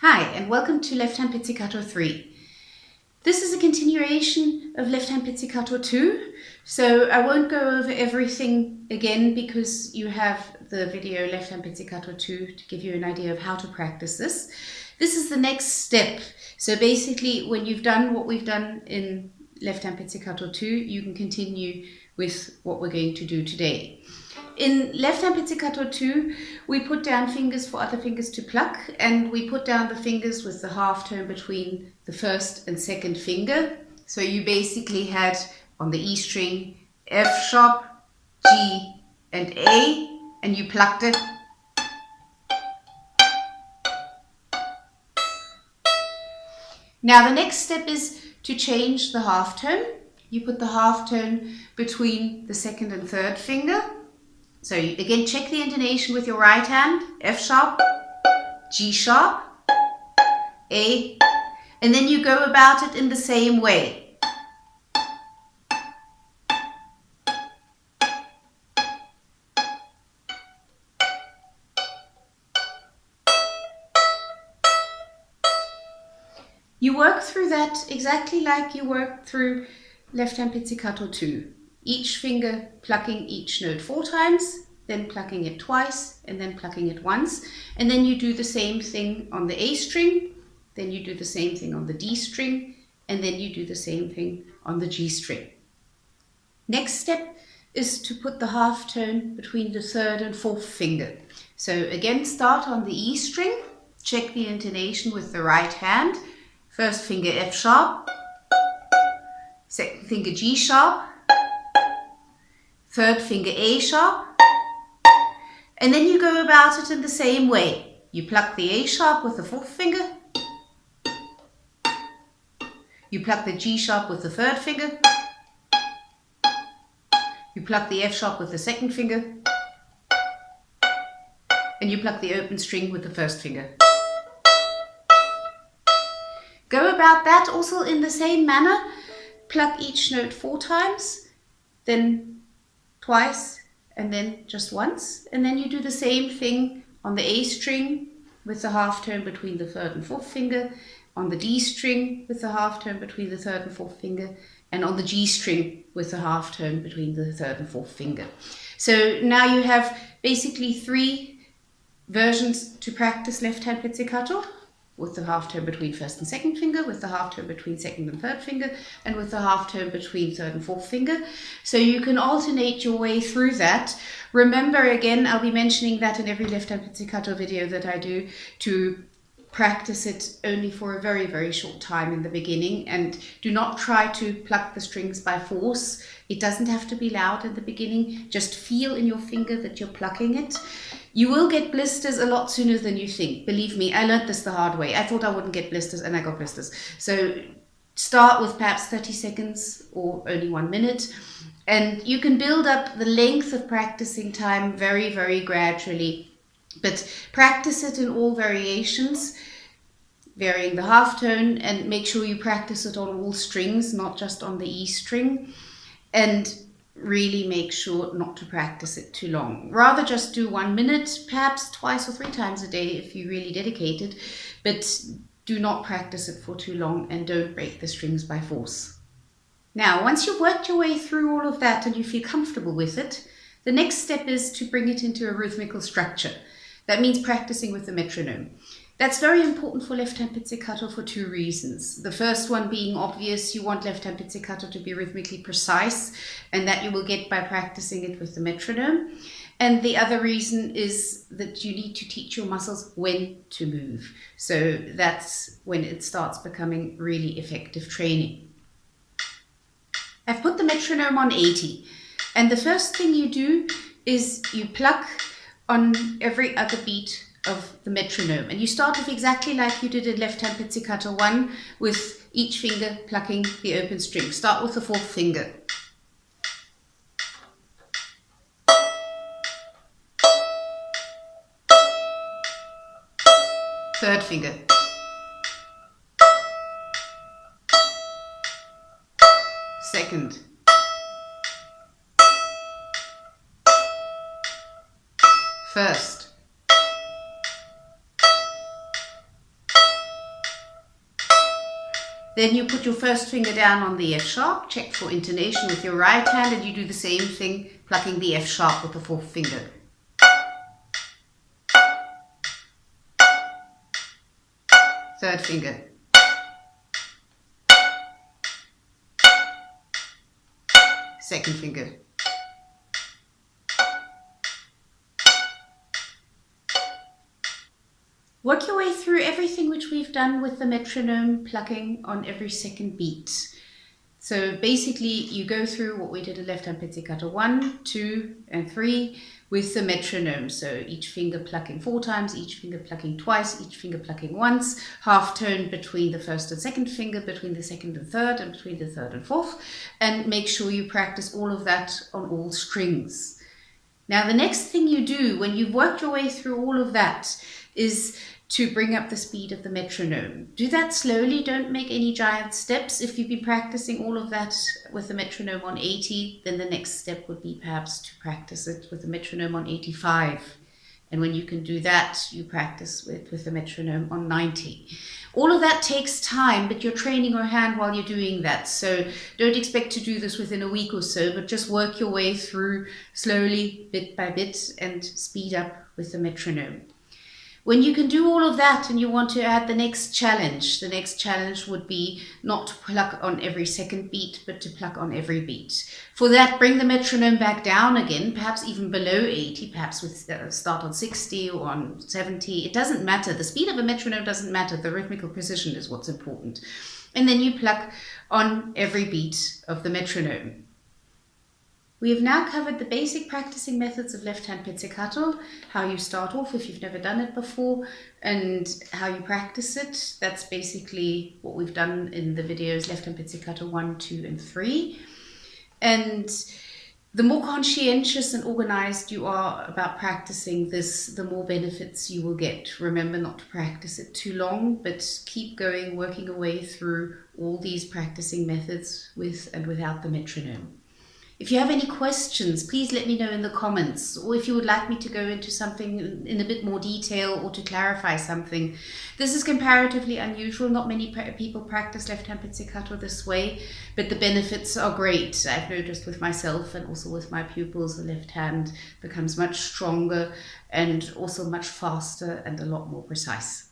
Hi, and welcome to Left Hand Pizzicato 3. This is a continuation of Left Hand Pizzicato 2, so I won't go over everything again because you have the video Left Hand Pizzicato 2 to give you an idea of how to practice this. This is the next step. So basically, when you've done what we've done in Left Hand Pizzicato 2, you can continue with what we're going to do today. In Left Hand Pizzicato 2, we put down fingers for other fingers to pluck, and we put down the fingers with the half tone between the first and second finger. So you basically had on the E string F sharp, G and A, and you plucked it. Now the next step is to change the half tone. You put the half tone between the second and third finger. So you again check the intonation with your right hand, F sharp, G sharp, A, and then you go about it in the same way. You work through that exactly like you worked through Left Hand Pizzicato 2. Each finger plucking each note 4 times, then plucking it twice, and then plucking it once. And then you do the same thing on the A string, then you do the same thing on the D string, and then you do the same thing on the G string. Next step is to put the half tone between the third and fourth finger. So again, start on the E string, check the intonation with the right hand. First finger F sharp, second finger G sharp, third finger A sharp, and then you go about it in the same way. You pluck the A sharp with the fourth finger, you pluck the G sharp with the third finger, you pluck the F sharp with the second finger, and you pluck the open string with the first finger. Go about that also in the same manner. Pluck each note 4 times, then twice, and then just once, and then you do the same thing on the A string with the half tone between the third and fourth finger, on the D string with the half tone between the third and fourth finger, and on the G string with the half tone between the third and fourth finger. So now you have basically 3 versions to practice Left Hand Pizzicato, with the half tone between first and second finger, with the half tone between second and third finger, and with the half tone between third and fourth finger. So you can alternate your way through that. Remember, again, I'll be mentioning that in every Left Hand Pizzicato video that I do, to practice it only for a very, very short time in the beginning, and do not try to pluck the strings by force. It doesn't have to be loud in the beginning. Just feel in your finger that you're plucking it. You will get blisters a lot sooner than you think. Believe me, I learned this the hard way. I thought I wouldn't get blisters, and I got blisters. So start with perhaps 30 seconds or only 1 minute, and you can build up the length of practicing time very, very gradually. But practice it in all variations, varying the half tone, and make sure you practice it on all strings, not just on the E string. And really make sure not to practice it too long. Rather just do 1 minute, perhaps twice or 3 times a day if you really dedicate it, but do not practice it for too long, and don't break the strings by force. Now, once you've worked your way through all of that and you feel comfortable with it, the next step is to bring it into a rhythmical structure. That means practicing with the metronome. That's very important for Left Hand Pizzicato for 2 reasons. The first one being obvious: you want Left Hand Pizzicato to be rhythmically precise, and that you will get by practicing it with the metronome. And the other reason is that you need to teach your muscles when to move. So that's when it starts becoming really effective training. I've put the metronome on 80, and the first thing you do is you pluck on every other beat of the metronome, and you start off exactly like you did in Left Hand Pizzicato 1, with each finger plucking the open string. Start with the fourth finger. Third finger. Second. First. Then you put your first finger down on the F sharp, check for intonation with your right hand, and you do the same thing, plucking the F sharp with the fourth finger. Third finger. Second finger. Work your way through everything which we've done with the metronome plucking on every second beat. So basically you go through what we did in left hand pizzicato 1, 2 and 3 with the metronome. So each finger plucking 4 times, each finger plucking twice, each finger plucking once, half tone between the first and second finger, between the second and third, and between the third and fourth. And make sure you practice all of that on all strings. Now the next thing you do when you've worked your way through all of that is to bring up the speed of the metronome. Do that slowly, don't make any giant steps. If you've been practicing all of that with the metronome on 80, then the next step would be perhaps to practice it with the metronome on 85. And when you can do that, you practice with the metronome on 90. All of that takes time, but you're training your hand while you're doing that. So don't expect to do this within a week or so, but just work your way through slowly, bit by bit, and speed up with the metronome. When you can do all of that and you want to add the next challenge would be not to pluck on every second beat, but to pluck on every beat. For that, bring the metronome back down again, perhaps even below 80, perhaps with start on 60 or on 70. It doesn't matter. The speed of a metronome doesn't matter. The rhythmical precision is what's important. And then you pluck on every beat of the metronome. We have now covered the basic practicing methods of left-hand pizzicato, how you start off if you've never done it before, and how you practice it. That's basically what we've done in the videos left-hand pizzicato 1, 2, and 3. And the more conscientious and organized you are about practicing this, the more benefits you will get. Remember not to practice it too long, but keep going, working your way through all these practicing methods with and without the metronome. If you have any questions, please let me know in the comments, or if you would like me to go into something in a bit more detail or to clarify something. This is comparatively unusual. Not many people practice left-hand pizzicato this way, but the benefits are great. I've noticed with myself and also with my pupils, the left hand becomes much stronger and also much faster and a lot more precise.